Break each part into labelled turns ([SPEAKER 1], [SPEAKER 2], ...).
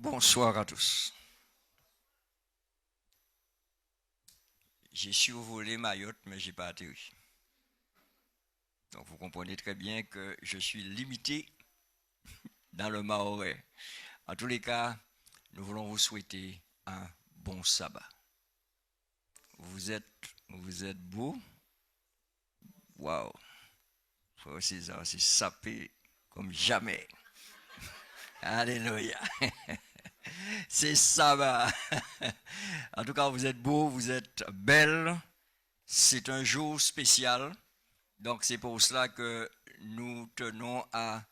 [SPEAKER 1] Bonsoir à tous. J'ai survolé Mayotte, mais j'ai pas atterri. Donc vous comprenez très bien que je suis limité dans le mahorais. En tous les cas, nous voulons vous souhaiter un bon sabbat. Vous êtes beau. Waouh. C'est sapé comme jamais. Alléluia. C'est sabbat. En tout cas, vous êtes beau, vous êtes belle. C'est un jour spécial. Donc c'est pour cela que nous tenons à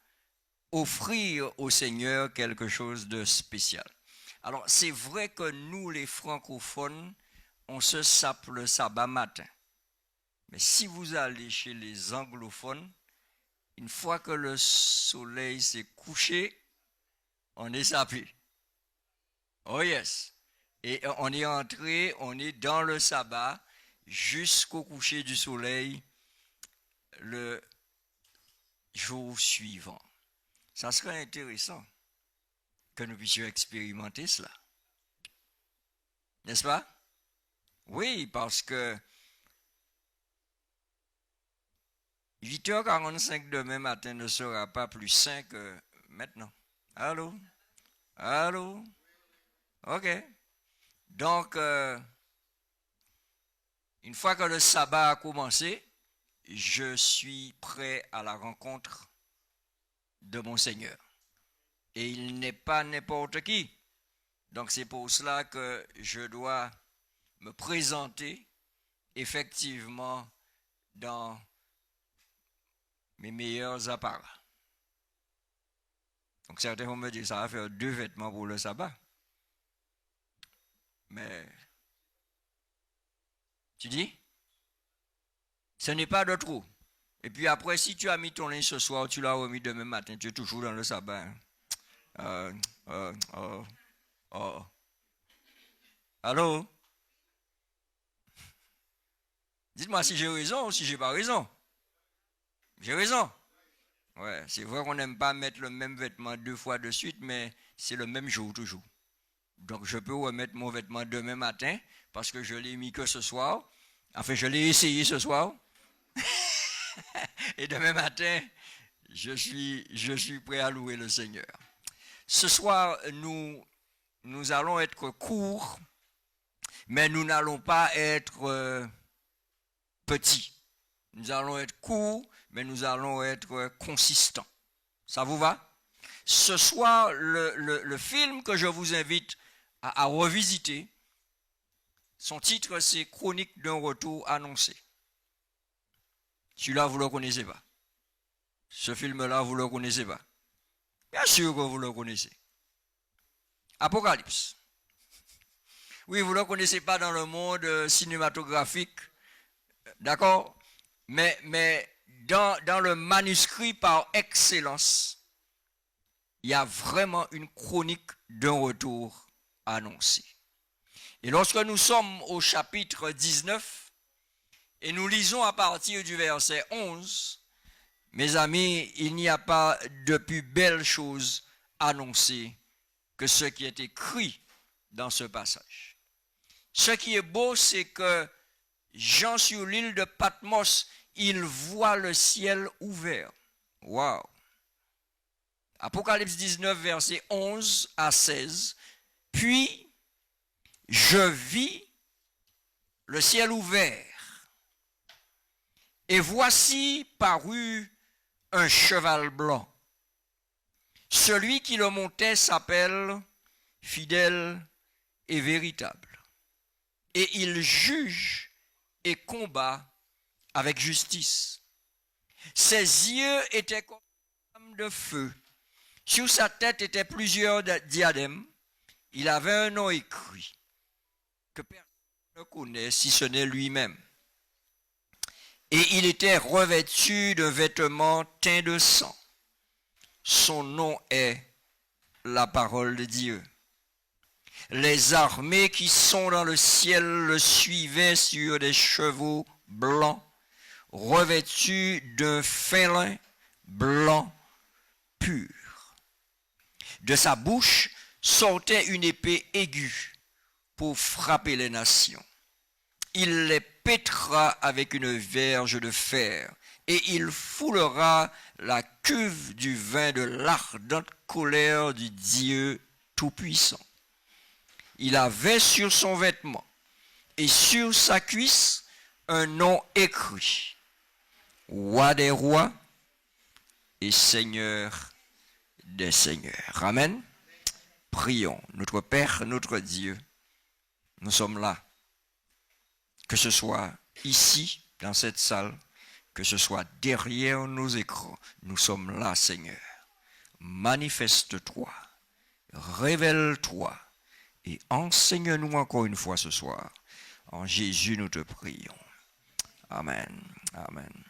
[SPEAKER 1] offrir au Seigneur quelque chose de spécial. Alors c'est vrai que nous les francophones, on se sape le sabbat matin. Mais si vous allez chez les anglophones, une fois que le soleil s'est couché, on est sapé. Oh yes. Et on est entré, on est dans le sabbat jusqu'au coucher du soleil le jour suivant. Ça serait intéressant que nous puissions expérimenter cela. N'est-ce pas? Oui, parce que 8h45 demain matin ne sera pas plus sain que maintenant. Allô? Allô? OK. Donc, une fois que le sabbat a commencé, je suis prêt à la rencontre de mon Seigneur. Et il n'est pas n'importe qui. Donc c'est pour cela que je dois me présenter effectivement dans mes meilleurs apparats. Donc certains vont me dire, ça va faire 2 vêtements pour le sabbat. Mais, tu dis, ce n'est pas de trop. Et puis après, si tu as mis ton linge ce soir, tu l'as remis demain matin, tu es toujours dans le sabbat. Hein? Allô? Dites-moi si j'ai raison ou si j'ai pas raison. J'ai raison. Ouais, c'est vrai qu'on n'aime pas mettre le même vêtement 2 fois de suite, mais c'est le même jour toujours. Donc je peux remettre mon vêtement demain matin parce que je l'ai mis que ce soir. Enfin, je l'ai essayé ce soir. Et demain matin, je suis prêt à louer le Seigneur. Ce soir, nous allons être courts, mais nous n'allons pas être petits. Nous allons être courts, mais nous allons être consistants. Ça vous va? Ce soir, le film que je vous invite à revisiter, son titre c'est Chronique d'un retour annoncé. Celui-là, vous ne le connaissez pas. Ce film-là, vous ne le connaissez pas. Bien sûr que vous le connaissez. Apocalypse. Oui, vous ne le connaissez pas dans le monde cinématographique. D'accord? Mais dans le manuscrit par excellence, il y a vraiment une chronique d'un retour annoncé. Et lorsque nous sommes au chapitre 19, et nous lisons à partir du verset 11, mes amis, il n'y a pas de plus belle chose annoncée que ce qui est écrit dans ce passage. Ce qui est beau, c'est que Jean sur l'île de Patmos, il voit le ciel ouvert. Waouh! Apocalypse 19, versets 11 à 16. Puis, je vis le ciel ouvert. Et voici parut un cheval blanc. Celui qui le montait s'appelle Fidèle et Véritable. Et il juge et combat avec justice. Ses yeux étaient comme des flammes de feu. Sur sa tête étaient plusieurs diadèmes. Il avait un nom écrit que personne ne connaît si ce n'est lui-même. Et il était revêtu d'un vêtement teint de sang. Son nom est la parole de Dieu. Les armées qui sont dans le ciel le suivaient sur des chevaux blancs, revêtus d'un fin lin blanc pur. De sa bouche sortait une épée aiguë pour frapper les nations. Il les pètera avec une verge de fer, et il foulera la cuve du vin de l'ardente colère du Dieu Tout-Puissant. Il avait sur son vêtement et sur sa cuisse un nom écrit: Roi des rois et Seigneur des seigneurs. Amen. Prions. Notre Père, notre Dieu, nous sommes là. Que ce soit ici, dans cette salle, que ce soit derrière nos écrans, nous sommes là, Seigneur. Manifeste-toi, révèle-toi et enseigne-nous encore une fois ce soir. En Jésus, nous te prions. Amen. Amen.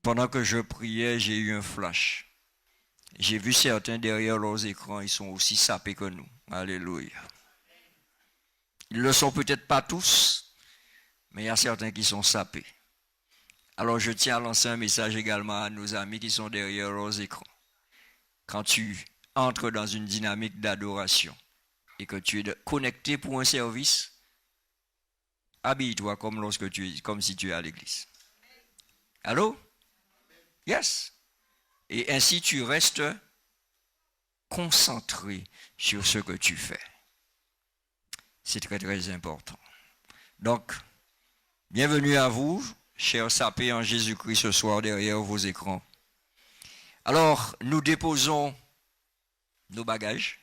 [SPEAKER 1] Pendant que je priais, j'ai eu un flash. J'ai vu certains derrière leurs écrans, ils sont aussi sapés que nous. Alléluia. Ils ne le sont peut-être pas tous, mais il y a certains qui sont sapés. Alors je tiens à lancer un message également à nos amis qui sont derrière leurs écrans. Quand tu entres dans une dynamique d'adoration et que tu es connecté pour un service, habille-toi comme si tu es à l'église. Allô? Yes. Et ainsi tu restes concentré sur ce que tu fais. C'est très très important. Donc, bienvenue à vous, chers sapés en Jésus-Christ ce soir derrière vos écrans. Alors, nous déposons nos bagages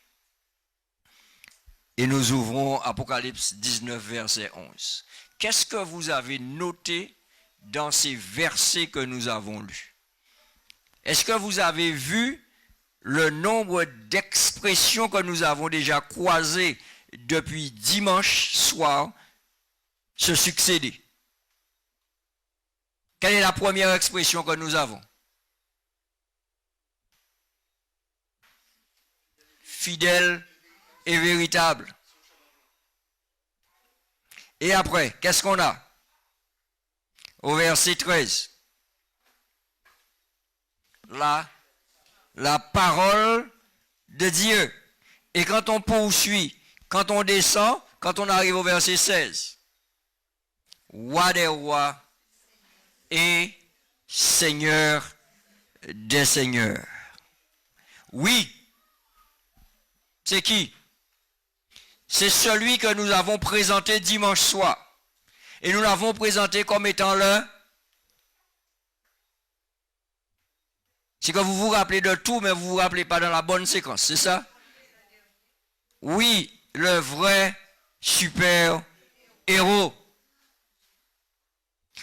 [SPEAKER 1] et nous ouvrons Apocalypse 19, verset 11. Qu'est-ce que vous avez noté dans ces versets que nous avons lus? Est-ce que vous avez vu le nombre d'expressions que nous avons déjà croisées depuis dimanche soir se succéder? Quelle est la première expression que nous avons? Fidèle et véritable. Et après, qu'est-ce qu'on a? Au verset 13. La parole de Dieu. Et quand on poursuit, quand on descend, quand on arrive au verset 16, Roi des rois et Seigneur des seigneurs. Oui, c'est qui? C'est celui que nous avons présenté dimanche soir. Et nous l'avons présenté comme étant le... C'est que vous vous rappelez de tout, mais vous ne vous rappelez pas dans la bonne séquence, c'est ça? Oui, le vrai super héros.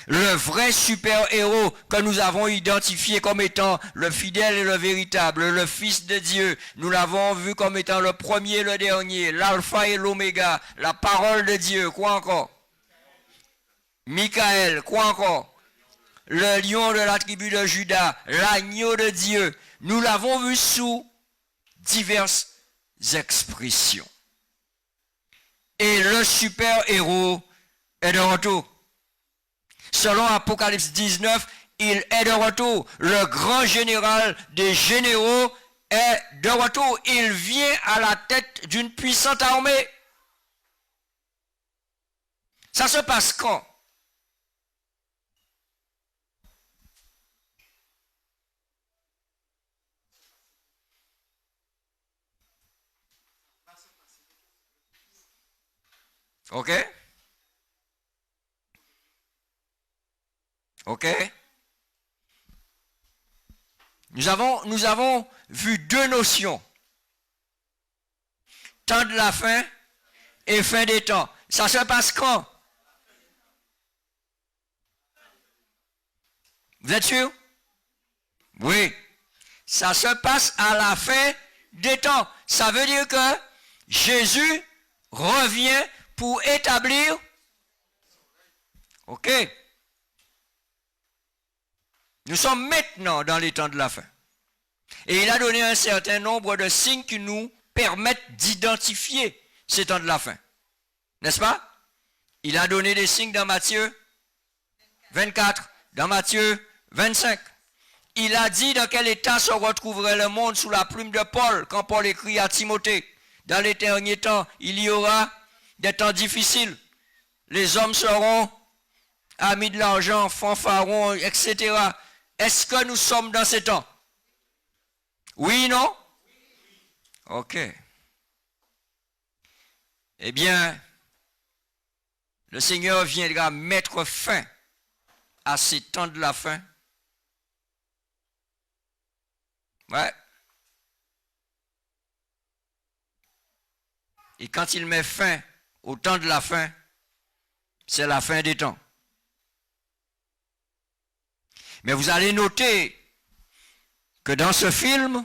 [SPEAKER 1] Le vrai super héros que nous avons identifié comme étant le fidèle et le véritable, le Fils de Dieu. Nous l'avons vu comme étant le premier et le dernier, l'alpha et l'oméga, la parole de Dieu. Quoi encore? Michael, quoi encore? Le lion de la tribu de Juda, l'agneau de Dieu. Nous l'avons vu sous diverses expressions. Et le super-héros est de retour. Selon Apocalypse 19, il est de retour. Le grand général des généraux est de retour. Il vient à la tête d'une puissante armée. Ça se passe quand? OK? OK? Nous avons vu deux notions. Temps de la fin et fin des temps. Ça se passe quand? Vous êtes sûr? Oui. Ça se passe à la fin des temps. Ça veut dire que Jésus revient pour établir. OK. Nous sommes maintenant dans les temps de la fin. Et il a donné un certain nombre de signes qui nous permettent d'identifier ces temps de la fin. N'est-ce pas? Il a donné des signes dans Matthieu 24, dans Matthieu 25. il a dit dans quel état se retrouverait le monde sous la plume de Paul, quand Paul écrit à Timothée. Dans les derniers temps, il y aura des temps difficiles. Les hommes seront amis de l'argent, fanfarons, etc. Est-ce que nous sommes dans ces temps? Oui, non? Ok. Eh bien, le Seigneur viendra mettre fin à ces temps de la fin. Ouais. Et quand il met fin au temps de la fin, c'est la fin des temps. Mais vous allez noter que dans ce film,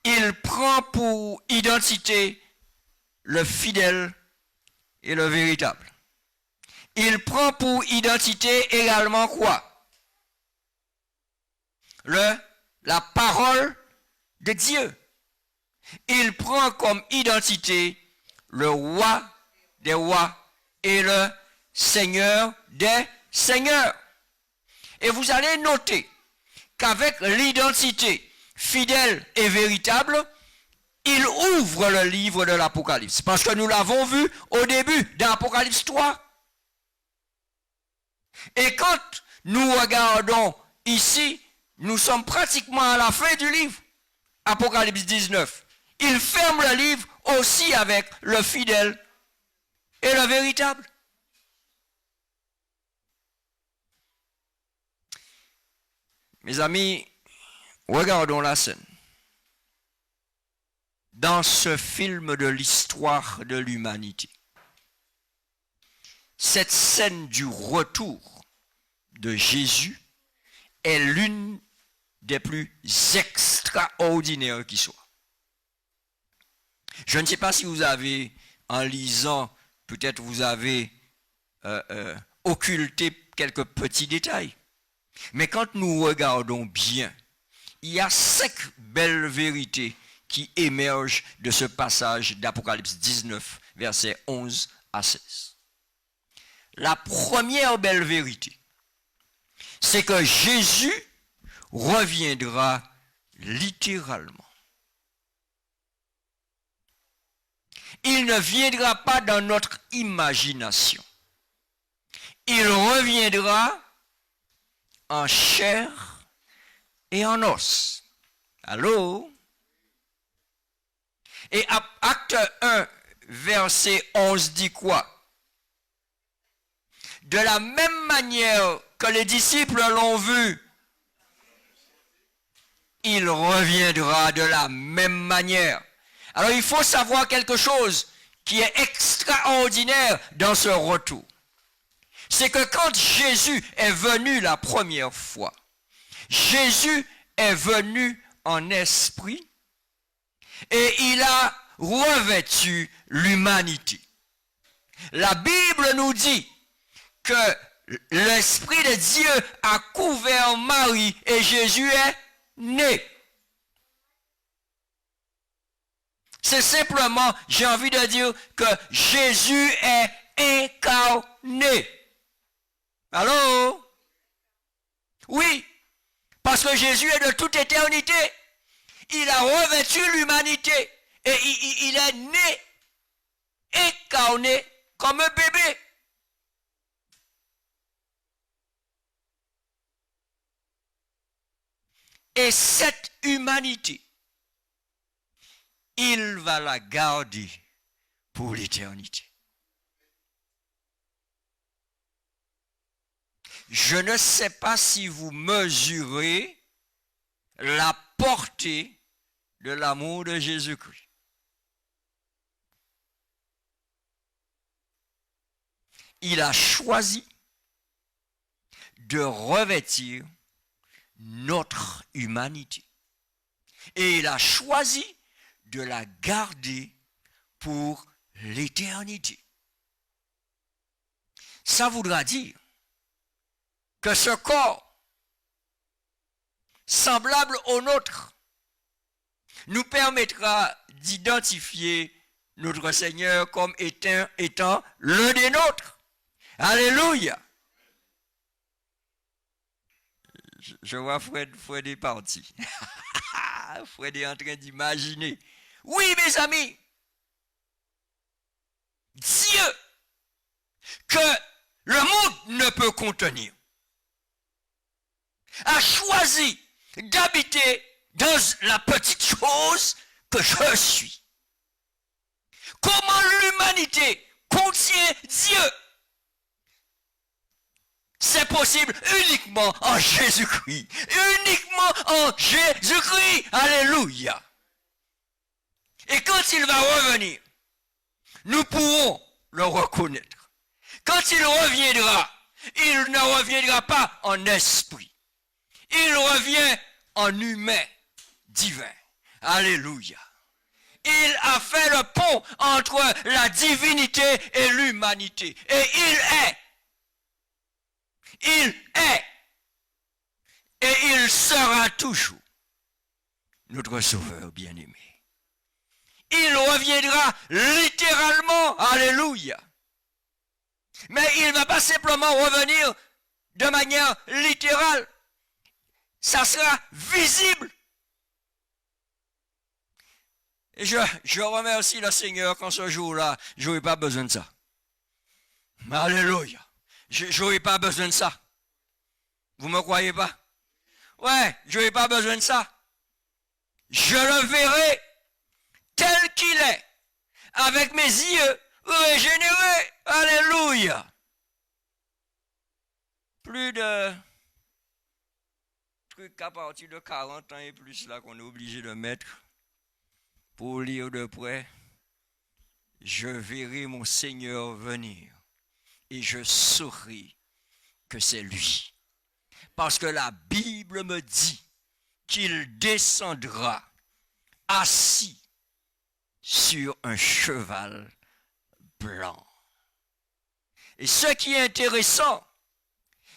[SPEAKER 1] il prend pour identité le fidèle et le véritable. Il prend pour identité également quoi? La parole de Dieu. Il prend comme identité le roi des rois et le seigneur des seigneurs. Et vous allez noter qu'avec l'identité fidèle et véritable, il ouvre le livre de l'Apocalypse. Parce que nous l'avons vu au début d'Apocalypse 3. Et quand nous regardons ici, nous sommes pratiquement à la fin du livre, Apocalypse 19. Il ferme le livre aussi avec le fidèle et le véritable. Mes amis, regardons la scène. Dans ce film de l'histoire de l'humanité, cette scène du retour de Jésus est l'une des plus extraordinaires qui soit. Je ne sais pas si vous avez, en lisant, peut-être vous avez occulté quelques petits détails. Mais quand nous regardons bien, il y a 5 belles vérités qui émergent de ce passage d'Apocalypse 19, versets 11 à 16. La première belle vérité, c'est que Jésus reviendra littéralement. Il ne viendra pas dans notre imagination. Il reviendra en chair et en os. Allô? Et acte 1, verset 11 dit quoi? De la même manière que les disciples l'ont vu, il reviendra de la même manière. Alors il faut savoir quelque chose qui est extraordinaire dans ce retour. C'est que quand Jésus est venu la première fois, Jésus est venu en esprit et il a revêtu l'humanité. La Bible nous dit que l'Esprit de Dieu a couvert Marie et Jésus est né. C'est simplement, j'ai envie de dire que Jésus est incarné. Allô? Oui, parce que Jésus est de toute éternité. Il a revêtu l'humanité et il est né, incarné comme un bébé. Et cette humanité, il va la garder pour l'éternité. Je ne sais pas si vous mesurez la portée de l'amour de Jésus-Christ. Il a choisi de revêtir notre humanité. Et il a choisi de la garder pour l'éternité. Ça voudra dire que ce corps, semblable au nôtre, nous permettra d'identifier notre Seigneur comme étant l'un des nôtres. Alléluia! Je vois Fred est parti. Fred est en train d'imaginer. Oui, mes amis, Dieu, que le monde ne peut contenir, a choisi d'habiter dans la petite chose que je suis. Comment l'humanité contient Dieu? C'est possible uniquement en Jésus-Christ. Uniquement en Jésus-Christ. Alléluia. Et quand il va revenir, nous pourrons le reconnaître. Quand il reviendra, il ne reviendra pas en esprit. Il revient en humain divin. Alléluia. Il a fait le pont entre la divinité et l'humanité. Et il est. Et il sera toujours notre sauveur bien-aimé. Il reviendra littéralement. Alléluia. Mais il ne va pas simplement revenir de manière littérale. Ça sera visible. Et je remercie le Seigneur qu'en ce jour-là, je n'aurai pas besoin de ça. Alléluia. Je n'aurai pas besoin de ça. Vous me croyez pas? Ouais, je n'aurai pas besoin de ça. Je le verrai tel qu'il est, avec mes yeux régénérés. Alléluia. Plus de trucs à partir de 40 ans et plus là qu'on est obligé de mettre pour lire de près. Je verrai mon Seigneur venir et je saurai que c'est lui. Parce que la Bible me dit qu'il descendra assis sur un cheval blanc. Et ce qui est intéressant,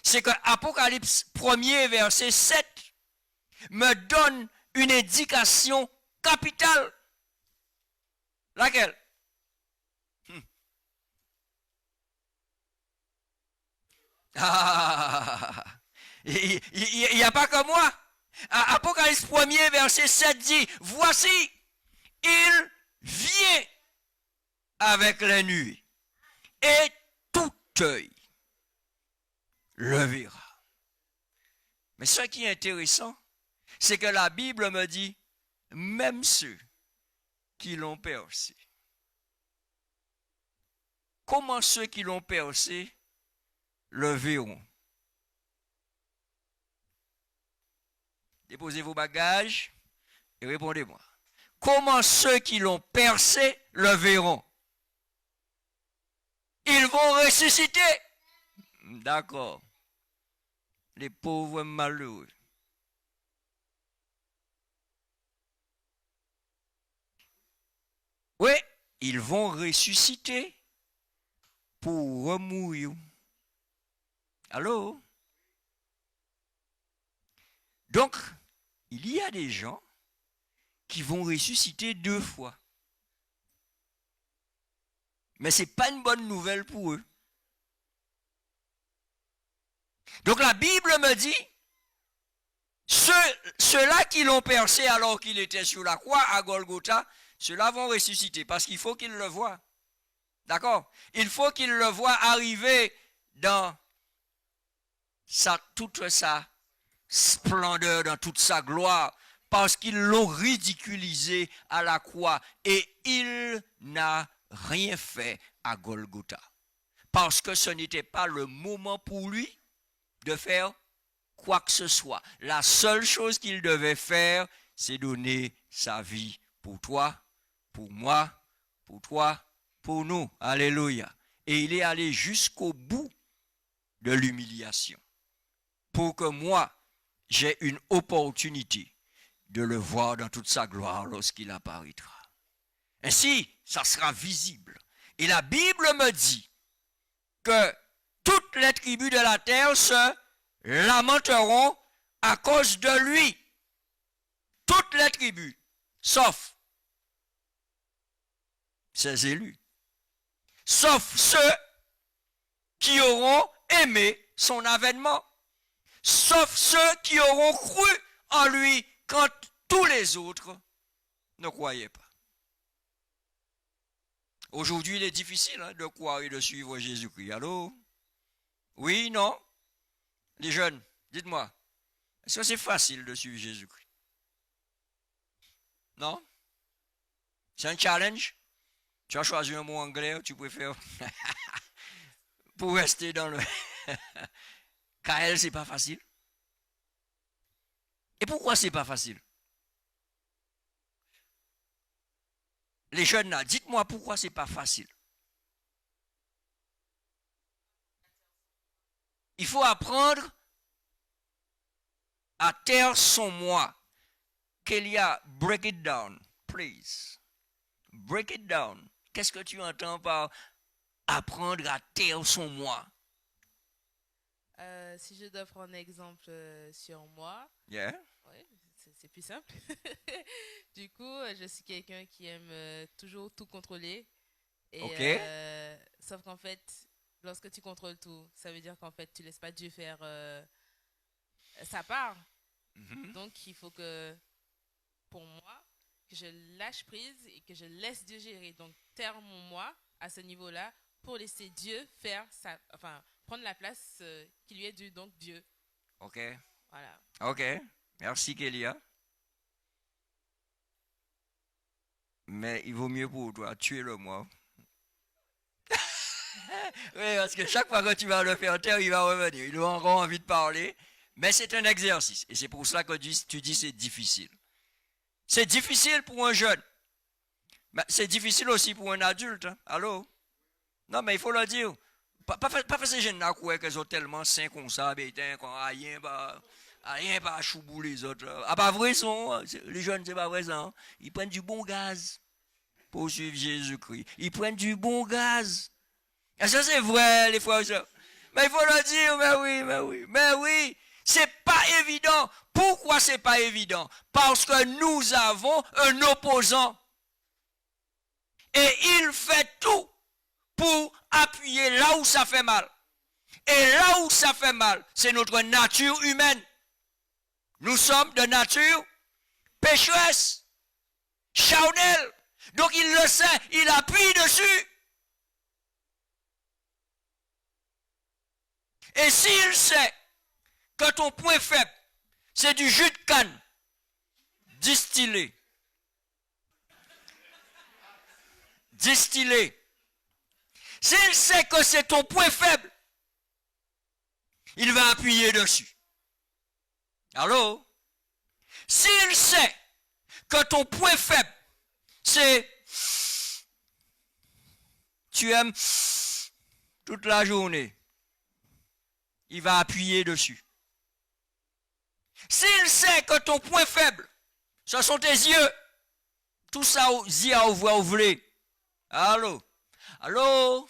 [SPEAKER 1] c'est que Apocalypse 1er, verset 7, me donne une indication capitale. Laquelle? Il n'y a pas que moi. Apocalypse 1er, verset 7 dit, voici, il vient avec les nuées, et tout œil le verra. Mais ce qui est intéressant, c'est que la Bible me dit, même ceux qui l'ont percé. Comment ceux qui l'ont percé le verront? Déposez vos bagages et répondez-moi. Comment ceux qui l'ont percé le verront? Ils vont ressusciter. D'accord. Les pauvres malheureux. Oui, ils vont ressusciter pour remourir. Allô? Donc, il y a des gens qui vont ressusciter 2 fois. Mais ce n'est pas une bonne nouvelle pour eux. Donc la Bible me dit, ceux-là qui l'ont percé alors qu'il était sur la croix à Golgotha, ceux-là vont ressusciter parce qu'il faut qu'ils le voient. D'accord? Il faut qu'ils le voient arriver dans toute sa splendeur, dans toute sa gloire, parce qu'ils l'ont ridiculisé à la croix et il n'a rien fait à Golgotha. Parce que ce n'était pas le moment pour lui de faire quoi que ce soit. La seule chose qu'il devait faire, c'est donner sa vie pour toi, pour moi, pour toi, pour nous. Alléluia. Et il est allé jusqu'au bout de l'humiliation pour que moi, j'ai une opportunité de le voir dans toute sa gloire lorsqu'il apparaîtra. Ainsi, ça sera visible. Et la Bible me dit que toutes les tribus de la terre se lamenteront à cause de lui. Toutes les tribus, sauf ses élus. Sauf ceux qui auront aimé son avènement. sauf ceux qui auront cru en lui quand tous les autres ne croyaient pas. Aujourd'hui, il est difficile de croire et de suivre Jésus-Christ. Allô? Oui, non? Les jeunes, dites-moi, est-ce que c'est facile de suivre Jésus-Christ? Non? C'est un challenge? Tu as choisi un mot anglais, tu préfères pour rester dans le... KL, c'est pas facile. Et pourquoi c'est pas facile? Les jeunes là, dites-moi pourquoi c'est pas facile. Il faut apprendre à taire son moi. Kélia, break it down, please. Break it down. Qu'est-ce que tu entends par apprendre à taire son moi?
[SPEAKER 2] Si je dois prendre un exemple sur moi,
[SPEAKER 1] Yeah.
[SPEAKER 2] ouais, c'est plus simple. Du coup, je suis quelqu'un qui aime toujours tout contrôler. Et,
[SPEAKER 1] Ok.
[SPEAKER 2] sauf qu'en fait, lorsque tu contrôles tout, ça veut dire qu'en fait, tu laisses pas Dieu faire sa part.
[SPEAKER 1] Mhm.
[SPEAKER 2] Donc, il faut que, pour moi, que je lâche prise et que je laisse Dieu gérer. Donc, taire mon moi à ce niveau-là pour laisser Dieu faire enfin, prendre la place qui lui est due, donc Dieu.
[SPEAKER 1] Ok.
[SPEAKER 2] Voilà.
[SPEAKER 1] Ok. Merci Kélia. Mais il vaut mieux pour toi tuer le moi. Oui, parce que chaque fois que tu vas le faire taire, il va revenir. Il aura encore envie de parler. Mais c'est un exercice. Et c'est pour ça que tu dis c'est difficile. C'est difficile pour un jeune. Mais c'est difficile aussi pour un adulte. Hein. Allô? Non, mais il faut le dire. Pas ces jeunes-là qu'ils ont tellement sains comme ça, qu'on a rien pas choubou les autres. Ah, pas vrai, les jeunes, c'est pas vrai ça. Hein. Ils prennent du bon gaz pour suivre Jésus-Christ. Ils prennent du bon gaz. Et ça, c'est vrai, les frères et sœurs. Mais il faut le dire, mais oui. C'est pas évident. Pourquoi c'est pas évident? Parce que nous avons un opposant. Et il fait tout pour appuyer là où ça fait mal. Et là où ça fait mal, c'est notre nature humaine. Nous sommes de nature pécheresse, charnelle. Donc il le sait, il appuie dessus. Et s'il sait que ton point faible, c'est du jus de canne distillé, s'il sait que c'est ton point faible, il va appuyer dessus. Allô? S'il sait que ton point faible, c'est tu aimes toute la journée, il va appuyer dessus. S'il sait que ton point faible, ce sont tes yeux, tout ça, yeux à ouvrir. Allô? Allô?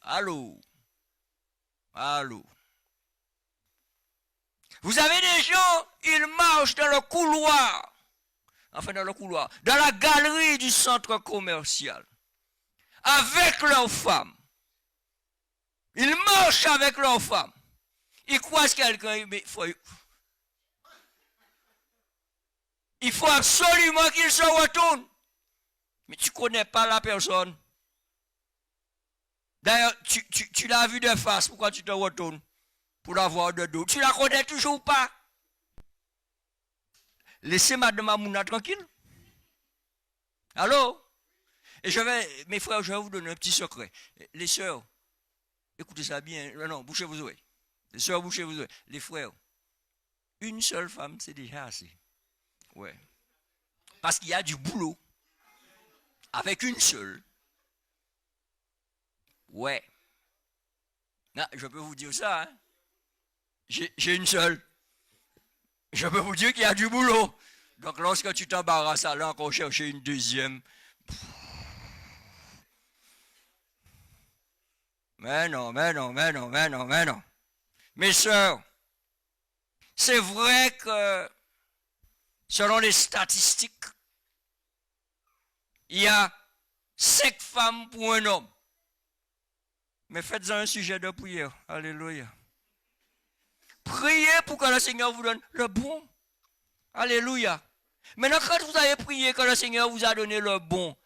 [SPEAKER 1] Allô? Allô? Vous avez des gens, ils marchent dans le couloir, dans la galerie du centre commercial, avec leurs femmes. Ils marchent avec leurs femmes. Ils croisent quelqu'un, mais il faut absolument qu'ils se retournent. Mais tu ne connais pas la personne. D'ailleurs, tu l'as vu de face, pourquoi tu te retournes? Pour la voir de dos. Tu la connais toujours pas. Laissez Madame Amouna tranquille. Allô? Et mes frères, je vais vous donner un petit secret. Les sœurs, écoutez ça bien. Non, bouchez vos oreilles. Les sœurs, bouchez vos oreilles. Les frères, une seule femme, c'est déjà assez. Ouais. Parce qu'il y a du boulot. Avec une seule. Ouais. Non, je peux vous dire ça, hein. J'ai une seule. Je peux vous dire qu'il y a du boulot. Donc lorsque tu t'embarrasses à là, encore chercher une deuxième. Mais non. Mes sœurs, c'est vrai que selon les statistiques, il y a 5 femmes pour un homme. Mais faites-en un sujet de prière. Alléluia. Priez pour que le Seigneur vous donne le bon. Alléluia. Maintenant, quand vous avez prié que le Seigneur vous a donné le bon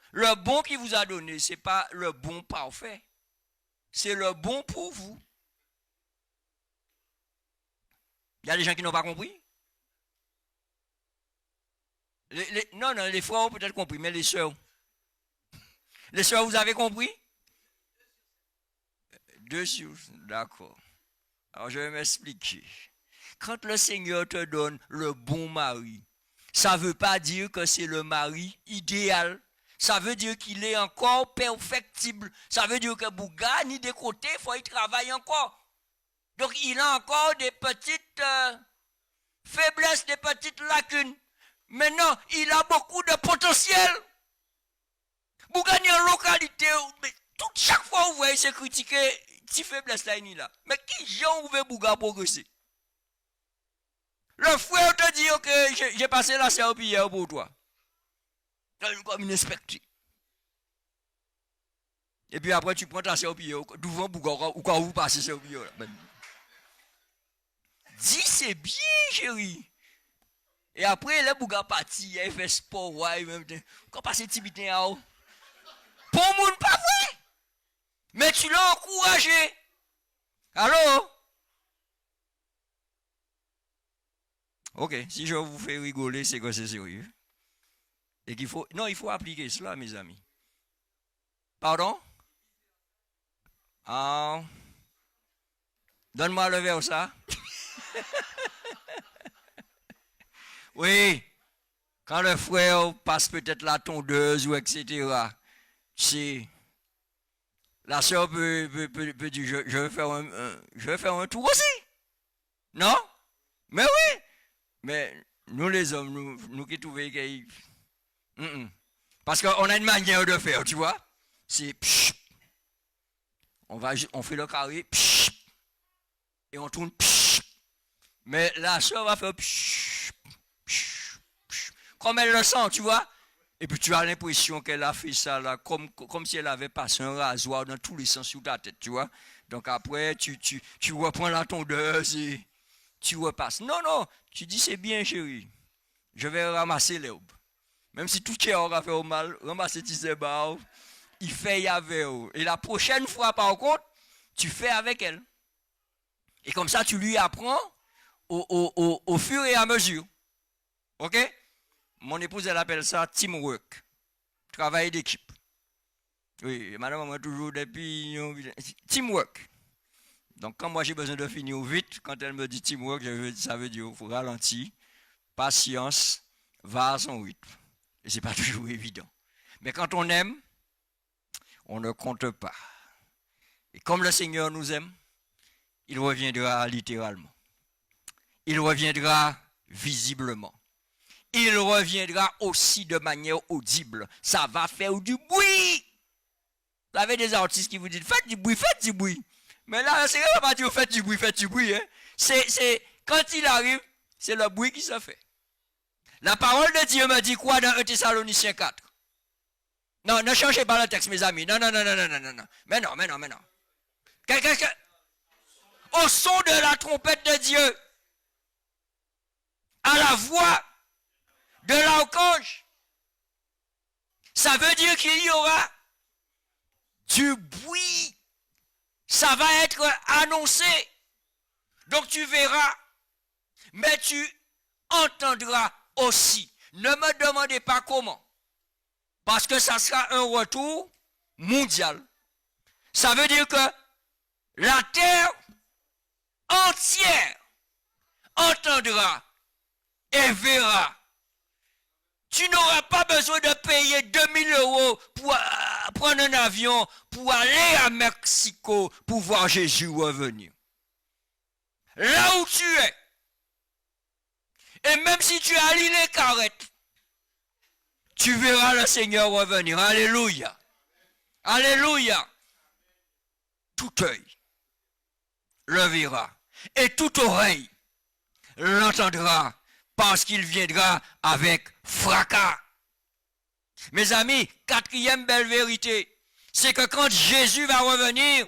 [SPEAKER 1] qu'il vous a donné, ce n'est pas le bon parfait. C'est le bon pour vous. Il y a des gens qui n'ont pas compris. Non, les frères ont peut-être compris, mais les sœurs. Les sœurs, vous avez compris? 2 sur, d'accord. Alors, je vais m'expliquer. Quand le Seigneur te donne le bon mari, ça ne veut pas dire que c'est le mari idéal. Ça veut dire qu'il est encore perfectible. Ça veut dire que Bouga, ni des côtés, il faut y travailler encore. Donc, il a encore des petites faiblesses, des petites lacunes. Maintenant, il a beaucoup de potentiel. Bouga, ni en localité, mais chaque fois vous voyez se critiquer, si faiblesse là, il là. Mais qui gens ouvert Bouga progresser? Le frère te dit que j'ai passé la séance hier pour toi. Comme une inspectrice. Et puis après, tu prends ta séance hier, devant Bouga, ou quand vous passez séance hier. Dis, c'est bien, chérie. Et après, le Bouga parti, il fait sport, ouais, même temps. Quand passer Tibitin à haut. Pour moun pas vrai. Mais tu l'as encouragé. Allô? Ok, si je vous fais rigoler, c'est que c'est sérieux. Et qu'il faut. Non, il faut appliquer cela, mes amis. Pardon? Ah. Donne-moi le verre, ça. Oui. Quand le frère passe peut-être la tondeuse ou etc., c'est. La soeur peut dire, je vais faire un tour aussi. Non? Mais oui. Mais nous les hommes, nous qui trouvons qu'il... Parce qu'on a une manière de faire, tu vois. C'est... On fait le carré, et on tourne... Mais la soeur va faire... Comme elle le sent, tu vois. Et puis tu as l'impression qu'elle a fait ça là, comme si elle avait passé un rasoir dans tous les sens sur ta tête, tu vois. Donc après, tu reprends la tondeuse et tu repasses. Non, tu dis c'est bien chérie, je vais ramasser l'herbe. Même si tout cœur aura fait au mal, ramasser tes herbes, il fait avec elle. Et la prochaine fois par contre, tu fais avec elle. Et comme ça, tu lui apprends au fur et à mesure. Ok? Mon épouse, elle appelle ça teamwork. Travail d'équipe. Oui, madame, moi toujours depuis teamwork. Donc, quand moi j'ai besoin de finir vite, quand elle me dit teamwork, ça veut dire qu'il faut ralentir, patience, va à son rythme. Et ce n'est pas toujours évident. Mais quand on aime, on ne compte pas. Et comme le Seigneur nous aime, il reviendra littéralement. Il reviendra visiblement. Il reviendra aussi de manière audible. Ça va faire du bruit. Vous avez des artistes qui vous disent faites du bruit. Mais là, le Seigneur ne va pas dire faites du bruit. Hein. C'est quand il arrive, c'est le bruit qui se fait. La parole de Dieu me dit quoi dans 1 Thessaloniciens 4? Non, ne changez pas le texte, mes amis. Non. Mais non. Au son de la trompette de Dieu, à la voix de l'archange, ça veut dire qu'il y aura du bruit. Ça va être annoncé. Donc tu verras, mais tu entendras aussi. Ne me demandez pas comment. Parce que ça sera un retour mondial. Ça veut dire que la terre entière entendra et verra. Tu n'auras pas besoin de payer 2000 € pour prendre un avion pour aller à Mexico pour voir Jésus revenir. Là où tu es, et même si tu as les carrettes, tu verras le Seigneur revenir. Alléluia. Alléluia. Tout œil le verra et toute oreille l'entendra parce qu'il viendra avec fracas. Mes amis, quatrième belle vérité, c'est que quand Jésus va revenir,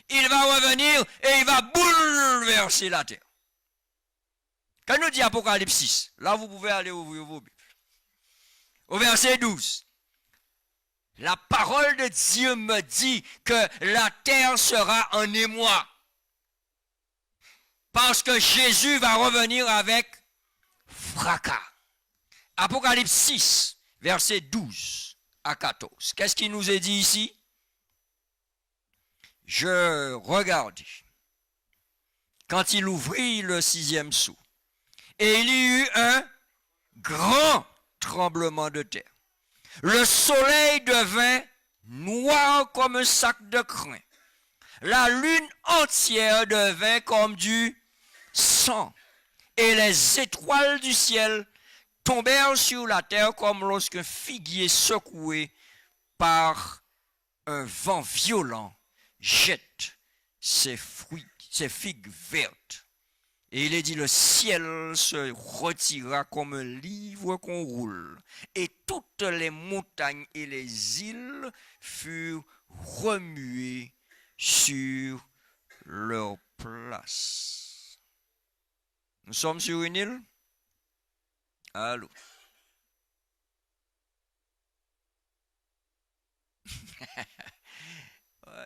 [SPEAKER 1] il va revenir et il va bouleverser la terre. Quand nous dit Apocalypse 6, là vous pouvez aller ouvrir vos Bibles. Au verset 12. La parole de Dieu me dit que la terre sera en émoi. Parce que Jésus va revenir avec fracas. Apocalypse 6, verset 12 à 14. Qu'est-ce qu'il nous est dit ici? Je regardai quand il ouvrit le 6e sceau. Et il y eut un grand tremblement de terre. Le soleil devint noir comme un sac de crin. La lune entière devint comme du sang. Et les étoiles du ciel tombèrent sur la terre comme lorsqu'un figuier secoué par un vent violent jette ses fruits, ses figues vertes. Et il est dit, le ciel se retira comme un livre qu'on roule, et toutes les montagnes et les îles furent remuées sur leur place. Nous sommes sur une île? Allô?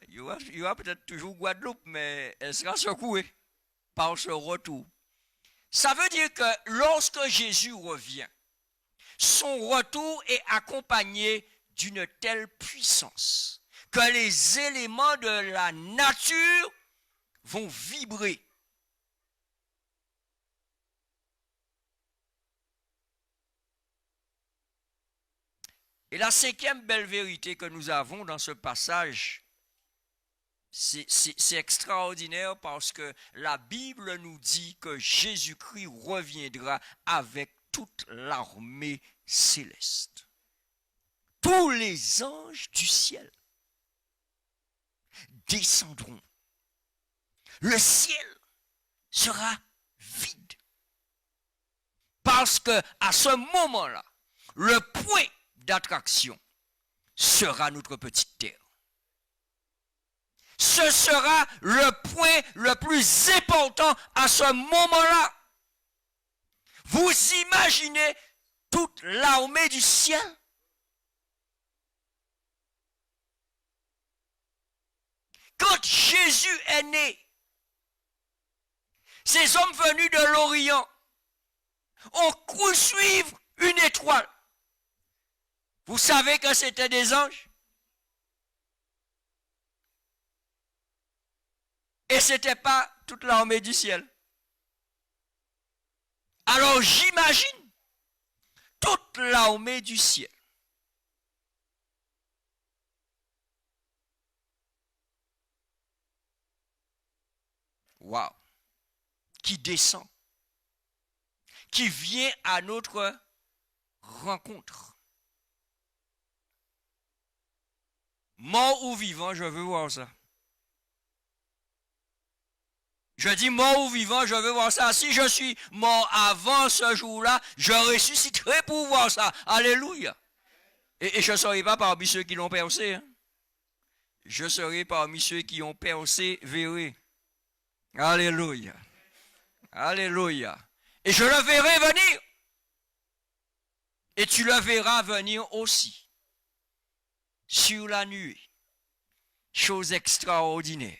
[SPEAKER 1] Il y aura peut-être toujours Guadeloupe, mais elle sera secouée par ce retour. Ça veut dire que lorsque Jésus revient, son retour est accompagné d'une telle puissance que les éléments de la nature vont vibrer. Et la 5e belle vérité que nous avons dans ce passage, c'est extraordinaire parce que la Bible nous dit que Jésus-Christ reviendra avec toute l'armée céleste. Tous les anges du ciel descendront. Le ciel sera vide. Parce que à ce moment-là, le point d'attraction sera notre petite terre. Ce sera le point le plus important à ce moment-là. Vous imaginez toute l'armée du ciel? Quand Jésus est né, ces hommes venus de l'Orient ont cru suivre une étoile. Vous savez que c'était des anges? Et ce n'était pas toute l'armée du ciel. Alors j'imagine toute l'armée du ciel. Waouh! Qui descend, qui vient à notre rencontre. Mort ou vivant, je veux voir ça. Je dis mort ou vivant, je veux voir ça. Si je suis mort avant ce jour-là, je ressusciterai pour voir ça. Alléluia. Et je ne serai pas parmi ceux qui l'ont percé. Hein. Je serai parmi ceux qui ont persévéré. Alléluia. Alléluia. Et je le verrai venir. Et tu le verras venir aussi. Sur la nuée. Chose extraordinaire.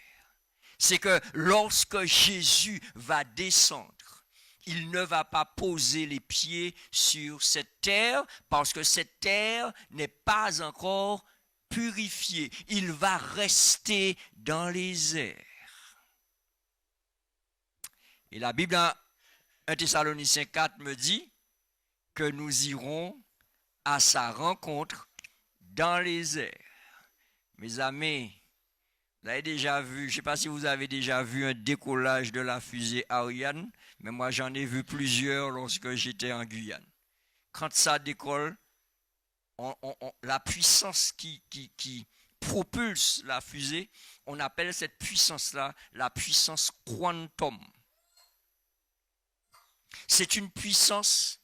[SPEAKER 1] C'est que lorsque Jésus va descendre, il ne va pas poser les pieds sur cette terre parce que cette terre n'est pas encore purifiée. Il va rester dans les airs. Et la Bible, en 1 Thessaloniciens 4, me dit que nous irons à sa rencontre dans les airs. Mes amis, vous avez déjà vu, je ne sais pas si vous avez déjà vu un décollage de la fusée Ariane, mais moi j'en ai vu plusieurs lorsque j'étais en Guyane. Quand ça décolle, la puissance qui propulse la fusée, on appelle cette puissance-là la puissance quantum. C'est une puissance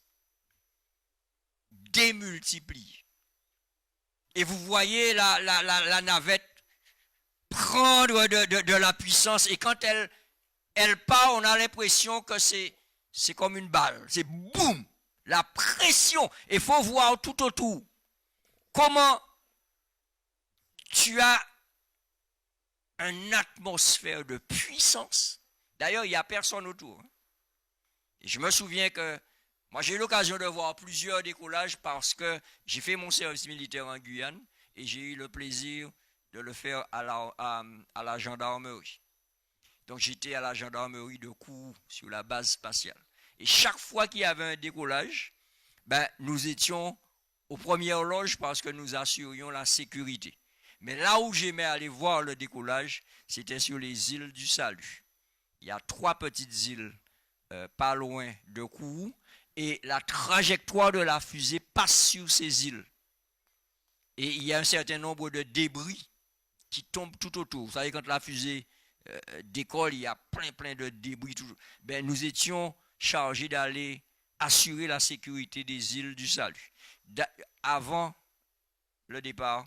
[SPEAKER 1] démultipliée. Et vous voyez la navette prendre de la puissance, et quand elle part, on a l'impression que c'est c'est comme une balle. C'est boum, la pression. Il faut voir tout autour. Comment tu as une atmosphère de puissance. D'ailleurs, il n'y a personne autour. Et je me souviens que moi, j'ai eu l'occasion de voir plusieurs décollages parce que j'ai fait mon service militaire en Guyane et j'ai eu le plaisir de le faire à la gendarmerie. Donc, j'étais à la gendarmerie de Kourou sur la base spatiale. Et chaque fois qu'il y avait un décollage, nous étions aux premières loges parce que nous assurions la sécurité. Mais là où j'aimais aller voir le décollage, c'était sur les îles du Salut. Il y a 3 petites îles pas loin de Kourou et la trajectoire de la fusée passe sur ces îles. Et il y a un certain nombre de débris qui tombent tout autour. Vous savez, quand la fusée décolle, il y a plein de débris. Nous étions chargés d'aller assurer la sécurité des îles du Salut. Avant le départ,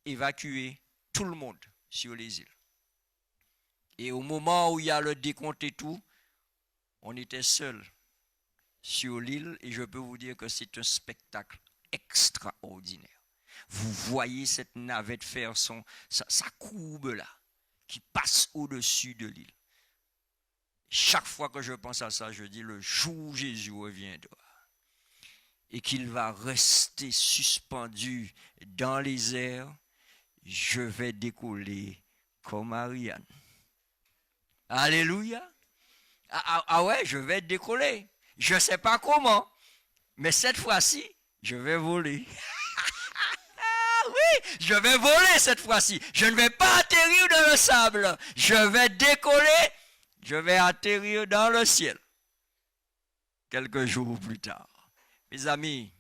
[SPEAKER 1] évacuer tout le monde sur les îles. Et au moment où il y a le décompte et tout, on était seuls sur l'île et je peux vous dire que c'est un spectacle extraordinaire. Vous voyez cette navette faire sa courbe là, qui passe au-dessus de l'île. Chaque fois que je pense à ça, je dis le jour où Jésus reviendra et qu'il va rester suspendu dans les airs, je vais décoller comme Ariane. Alléluia. Ah ouais, je vais décoller. Je ne sais pas comment, mais cette fois-ci, je vais voler. Oui, je vais voler cette fois-ci. Je ne vais pas atterrir dans le sable. Je vais décoller, je vais atterrir dans le ciel. Quelques jours plus tard. Mes amis,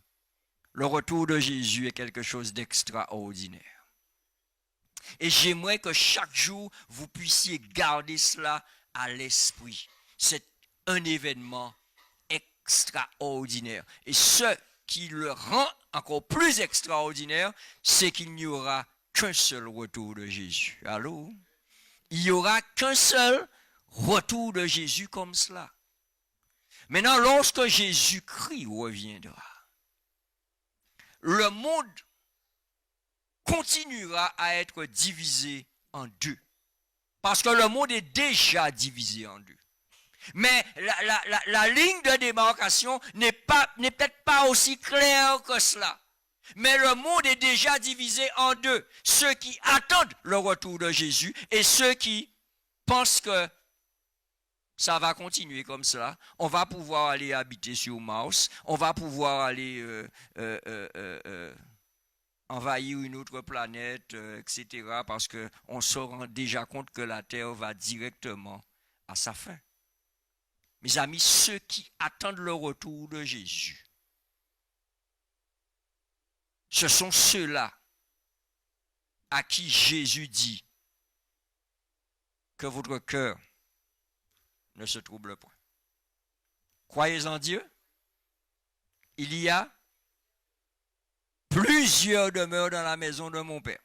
[SPEAKER 1] le retour de Jésus est quelque chose d'extraordinaire. Et j'aimerais que chaque jour, vous puissiez garder cela à l'esprit. C'est un événement extraordinaire. Et ce qui le rend encore plus extraordinaire, c'est qu'il n'y aura qu'un seul retour de Jésus. Allô? Il n'y aura qu'un seul retour de Jésus comme cela. Maintenant, lorsque Jésus-Christ reviendra, le monde continuera à être divisé en deux. Parce que le monde est déjà divisé en deux. Mais la ligne de démarcation n'est peut-être pas aussi claire que cela. Mais le monde est déjà divisé en deux. Ceux qui attendent le retour de Jésus et ceux qui pensent que ça va continuer comme cela. On va pouvoir aller habiter sur Mars. On va pouvoir aller envahir une autre planète, etc. Parce qu'on se rend déjà compte que la Terre va directement à sa fin. Mes amis, ceux qui attendent le retour de Jésus, ce sont ceux-là à qui Jésus dit que votre cœur ne se trouble point. Croyez en Dieu. Il y a plusieurs demeures dans la maison de mon Père.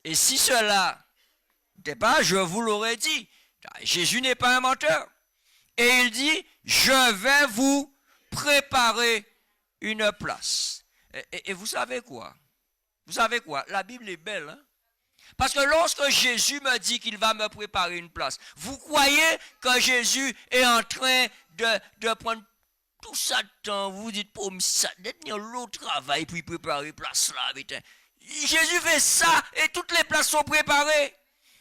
[SPEAKER 1] Et si cela n'était pas, je vous l'aurais dit. Jésus n'est pas un menteur. Et il dit, je vais vous préparer une place. Et vous savez quoi? Vous savez quoi? La Bible est belle, hein? Parce que lorsque Jésus me dit qu'il va me préparer une place, vous croyez que Jésus est en train de prendre tout ça de temps, vous dites, pour ça, d'être l'autre travail, puis préparer place là, putain. Jésus fait ça et toutes les places sont préparées.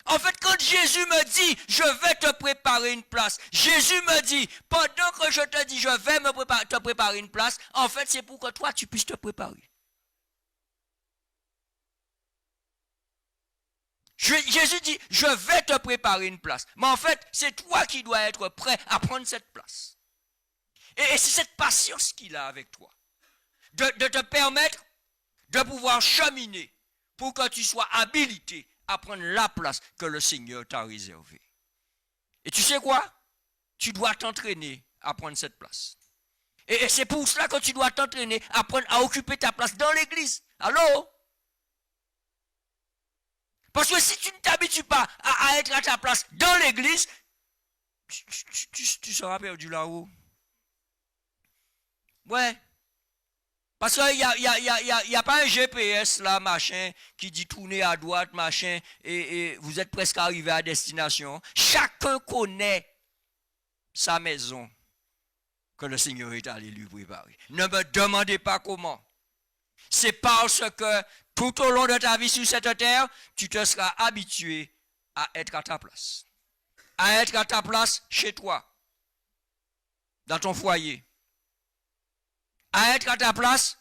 [SPEAKER 1] En fait, quand Jésus me dit, je vais te préparer une place, Jésus me dit, pendant que je te dis, je vais te préparer une place, en fait, c'est pour que toi, tu puisses te préparer. Jésus dit, je vais te préparer une place. Mais en fait, c'est toi qui dois être prêt à prendre cette place. Et c'est cette patience qu'il a avec toi. De te permettre de pouvoir cheminer pour que tu sois habilité à prendre la place que le Seigneur t'a réservée. Et tu sais quoi? Tu dois t'entraîner à prendre cette place. Et c'est pour cela que tu dois t'entraîner à occuper ta place dans l'église. Allô? Parce que si tu ne t'habitues pas à être à ta place dans l'église, Tu seras perdu là-haut. Ouais. Parce qu'il n'y a pas un GPS là, machin, qui dit tourner à droite, machin, et vous êtes presque arrivé à destination. Chacun connaît sa maison que le Seigneur est allé lui préparer. Ne me demandez pas comment. C'est parce que tout au long de ta vie sur cette terre, tu te seras habitué à être à ta place. À être à ta place chez toi, dans ton foyer. À être à ta place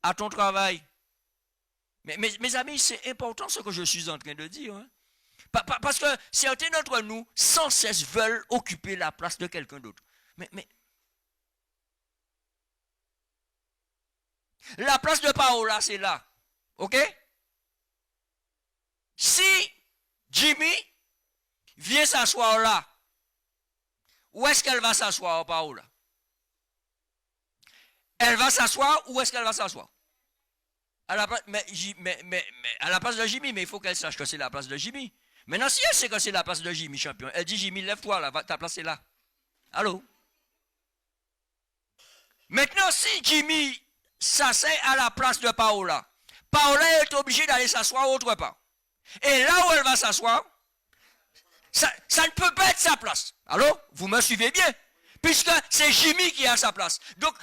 [SPEAKER 1] à ton travail. Mais mes amis, c'est important ce que je suis en train de dire. Hein? Parce que certains d'entre nous, sans cesse, veulent occuper la place de quelqu'un d'autre. Mais la place de Paola, c'est là. OK? Si Jimmy vient s'asseoir là, où est-ce qu'elle va s'asseoir, Paola? Elle va s'asseoir, où est-ce qu'elle va s'asseoir? À la place, mais à la place de Jimmy, mais il faut qu'elle sache que c'est la place de Jimmy. Maintenant, si elle sait que c'est la place de Jimmy, champion, elle dit Jimmy, lève-toi là, ta place est là. Allô? Maintenant, si Jimmy s'assied à la place de Paola, Paola est obligée d'aller s'asseoir autre part. Et là où elle va s'asseoir, ça ne peut pas être sa place. Allô? Vous me suivez bien? Puisque c'est Jimmy qui est à sa place. Donc,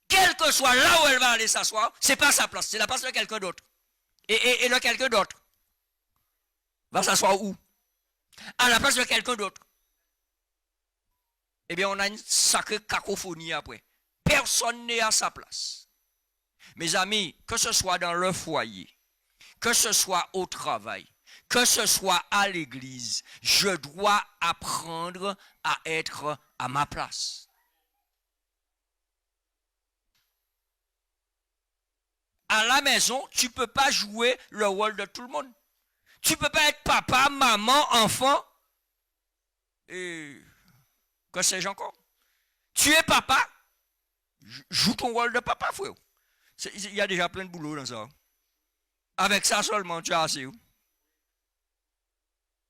[SPEAKER 1] quel que soit là où elle va aller s'asseoir, c'est pas sa place, c'est la place de quelqu'un d'autre. Et le quelqu'un d'autre va s'asseoir où? À la place de quelqu'un d'autre. Eh bien, on a une sacrée cacophonie après. Personne n'est à sa place. Mes amis, que ce soit dans le foyer, que ce soit au travail, que ce soit à l'église, je dois apprendre à être à ma place. À la maison, tu ne peux pas jouer le rôle de tout le monde. Tu ne peux pas être papa, maman, enfant, et que sais-je encore. Tu es papa, joue ton rôle de papa, frère. Il y a déjà plein de boulot dans ça. Avec ça seulement, tu as assez.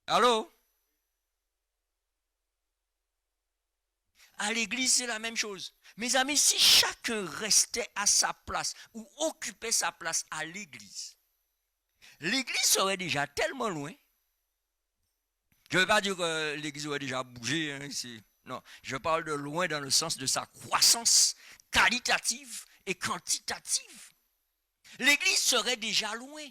[SPEAKER 1] Allô? À l'église, c'est la même chose. Mes amis, si chacun restait à sa place ou occupait sa place à l'église, l'église serait déjà tellement loin. Je ne veux pas dire que l'église aurait déjà bougé. Hein, non, je parle de loin dans le sens de sa croissance qualitative et quantitative. L'église serait déjà loin.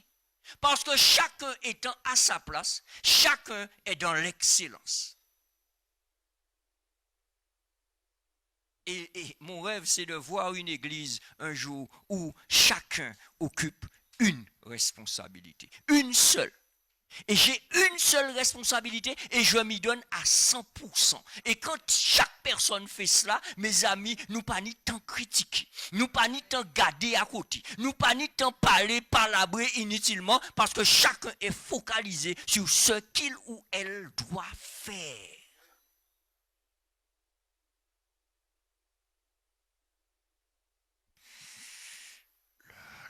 [SPEAKER 1] Parce que chacun étant à sa place, chacun est dans l'excellence. Et mon rêve, c'est de voir une église un jour où chacun occupe une responsabilité. Une seule. Et j'ai une seule responsabilité et je m'y donne à 100%. Et quand chaque personne fait cela, mes amis, nous pas ni tant critiquer, nous pas ni tant garder à côté, nous pas ni tant parler, palabrer inutilement, parce que chacun est focalisé sur ce qu'il ou elle doit faire.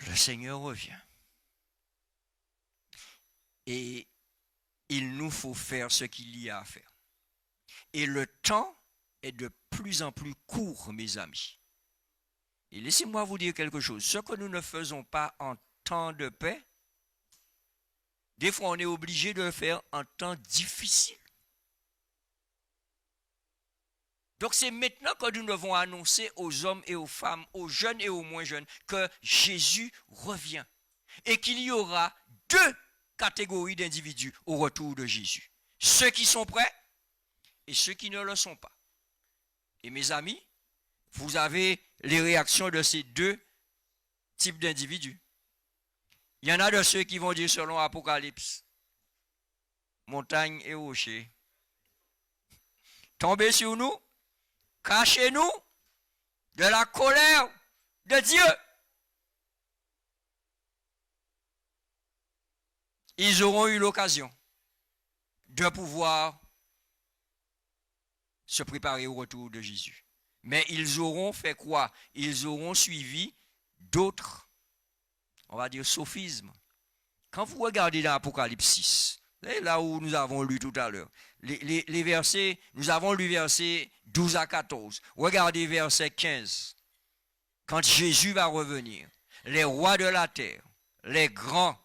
[SPEAKER 1] Le Seigneur revient. Et il nous faut faire ce qu'il y a à faire. Et le temps est de plus en plus court, mes amis. Et laissez-moi vous dire quelque chose. Ce que nous ne faisons pas en temps de paix, des fois on est obligé de le faire en temps difficile. Donc c'est maintenant que nous devons annoncer aux hommes et aux femmes, aux jeunes et aux moins jeunes, que Jésus revient. Et qu'il y aura deux catégories d'individus au retour de Jésus. Ceux qui sont prêts et ceux qui ne le sont pas. Et mes amis, vous avez les réactions de ces deux types d'individus. Il y en a de ceux qui vont dire selon Apocalypse, montagne et rocher, tombez sur nous, cachez-nous de la colère de Dieu. Ils auront eu l'occasion de pouvoir se préparer au retour de Jésus. Mais ils auront fait quoi? Ils auront suivi d'autres, on va dire, sophismes. Quand vous regardez dans Apocalypse 6, Et là où nous avons lu tout à l'heure. Les versets, nous avons lu versets 12 à 14. Regardez verset 15. Quand Jésus va revenir, les rois de la terre, les grands,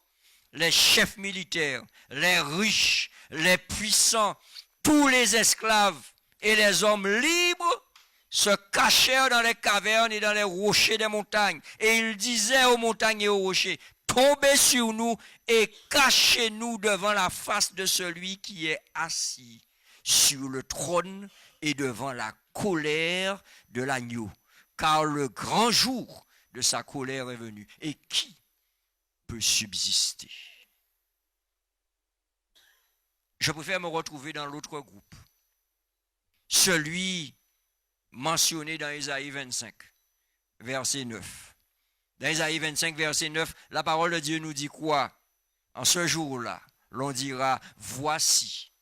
[SPEAKER 1] les chefs militaires, les riches, les puissants, tous les esclaves et les hommes libres se cachèrent dans les cavernes et dans les rochers des montagnes. Et ils disaient aux montagnes et aux rochers, tombez sur nous et cachez-nous devant la face de celui qui est assis sur le trône et devant la colère de l'agneau. Car le grand jour de sa colère est venu. Et qui peut subsister? Je préfère me retrouver dans l'autre groupe. Celui mentionné dans Ésaïe 25, verset 9. Dans Ésaïe 25, verset 9, la parole de Dieu nous dit quoi? En ce jour-là, l'on dira, voici,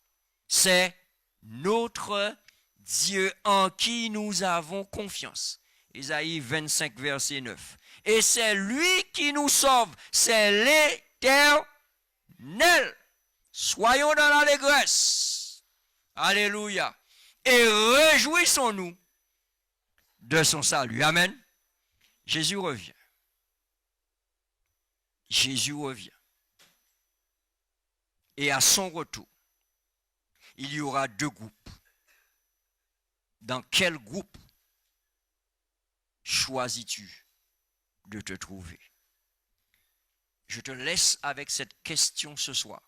[SPEAKER 1] c'est notre Dieu en qui nous avons confiance. Ésaïe 25, verset 9. Et c'est lui qui nous sauve, c'est l'Éternel. Soyons dans l'allégresse. Alléluia. Et réjouissons-nous de son salut. Amen. Jésus revient. Jésus revient. Et à son retour, il y aura deux groupes. Dans quel groupe choisis-tu de te trouver? Je te laisse avec cette question ce soir.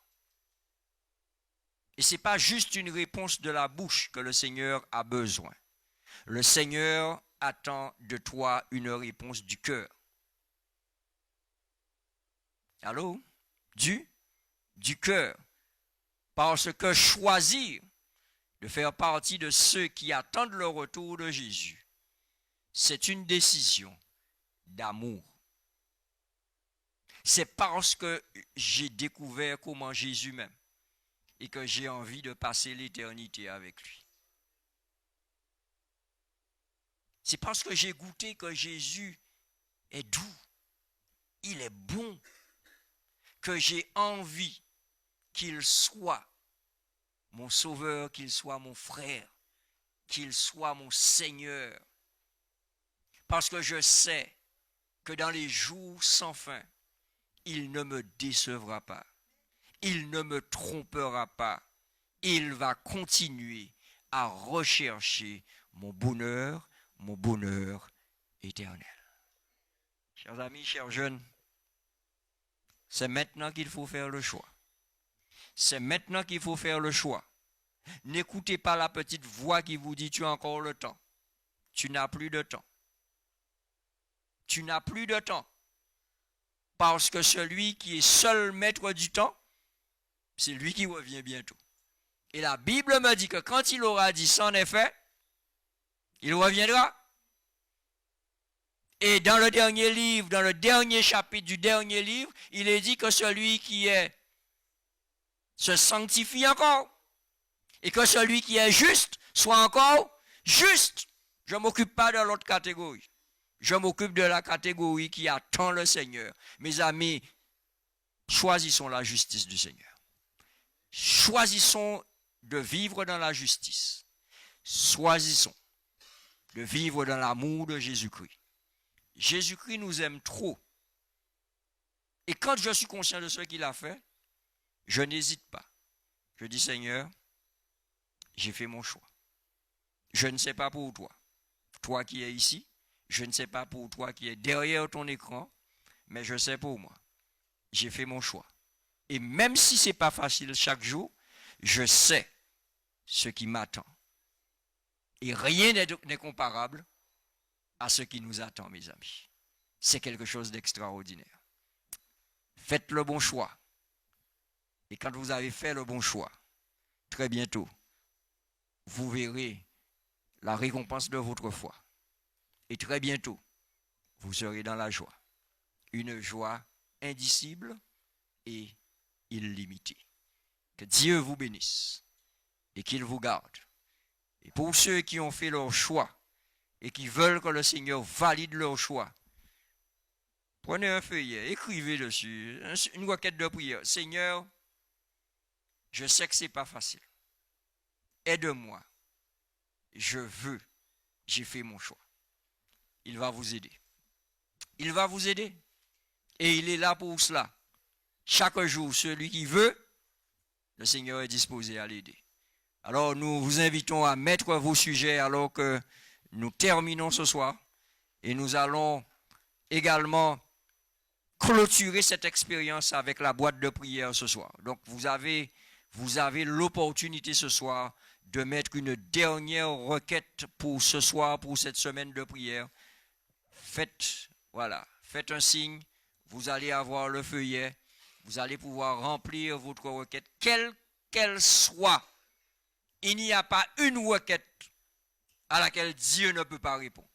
[SPEAKER 1] Et ce n'est pas juste une réponse de la bouche que le Seigneur a besoin. Le Seigneur attend de toi une réponse du cœur. Allô? Du cœur. Parce que choisir de faire partie de ceux qui attendent le retour de Jésus, c'est une décision d'amour. C'est parce que j'ai découvert comment Jésus m'aime et que j'ai envie de passer l'éternité avec lui. C'est parce que j'ai goûté que Jésus est doux, il est bon, que j'ai envie qu'il soit mon sauveur, qu'il soit mon frère, qu'il soit mon Seigneur. Parce que je sais que dans les jours sans fin, il ne me décevra pas. Il ne me trompera pas. Il va continuer à rechercher mon bonheur éternel. Chers amis, chers jeunes, c'est maintenant qu'il faut faire le choix. C'est maintenant qu'il faut faire le choix. N'écoutez pas la petite voix qui vous dit tu as encore le temps. Tu n'as plus de temps. Tu n'as plus de temps. Parce que celui qui est seul maître du temps, c'est lui qui revient bientôt. Et la Bible me dit que quand il aura dit c'en est fait, il reviendra. Et dans le dernier livre, dans le dernier chapitre du dernier livre, il est dit que celui qui est se sanctifie encore. Et que celui qui est juste soit encore juste. Je ne m'occupe pas de l'autre catégorie. Je m'occupe de la catégorie qui attend le Seigneur. Mes amis, choisissons la justice du Seigneur. Choisissons de vivre dans la justice. Choisissons de vivre dans l'amour de Jésus-Christ. Jésus-Christ nous aime trop. Et quand je suis conscient de ce qu'il a fait, je n'hésite pas. Je dis, Seigneur, j'ai fait mon choix. Je ne sais pas pour toi. Toi qui es ici, je ne sais pas pour toi qui es derrière ton écran, mais je sais pour moi. J'ai fait mon choix. Et même si ce n'est pas facile chaque jour, je sais ce qui m'attend. Et rien n'est comparable à ce qui nous attend, mes amis. C'est quelque chose d'extraordinaire. Faites le bon choix. Et quand vous avez fait le bon choix, très bientôt, vous verrez la récompense de votre foi. Et très bientôt, vous serez dans la joie. Une joie indicible et illimitée. Que Dieu vous bénisse et qu'il vous garde. Et pour ceux qui ont fait leur choix et qui veulent que le Seigneur valide leur choix, prenez un feuillet, écrivez dessus, une requête de prière. Seigneur, Je sais que ce n'est pas facile. Aide-moi. Je veux. J'ai fait mon choix. Il va vous aider. Il va vous aider. Et il est là pour cela. Chaque jour, celui qui veut, le Seigneur est disposé à l'aider. Alors, nous vous invitons à mettre vos sujets alors que nous terminons ce soir. Et nous allons également clôturer cette expérience avec la boîte de prière ce soir. Donc, vous avez l'opportunité ce soir de mettre une dernière requête pour ce soir, pour cette semaine de prière. Faites un signe. Vous allez avoir le feuillet. Vous allez pouvoir remplir votre requête, quelle qu'elle soit. Il n'y a pas une requête à laquelle Dieu ne peut pas répondre.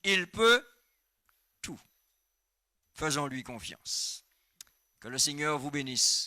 [SPEAKER 1] Il peut tout. Faisons-lui confiance. Que le Seigneur vous bénisse.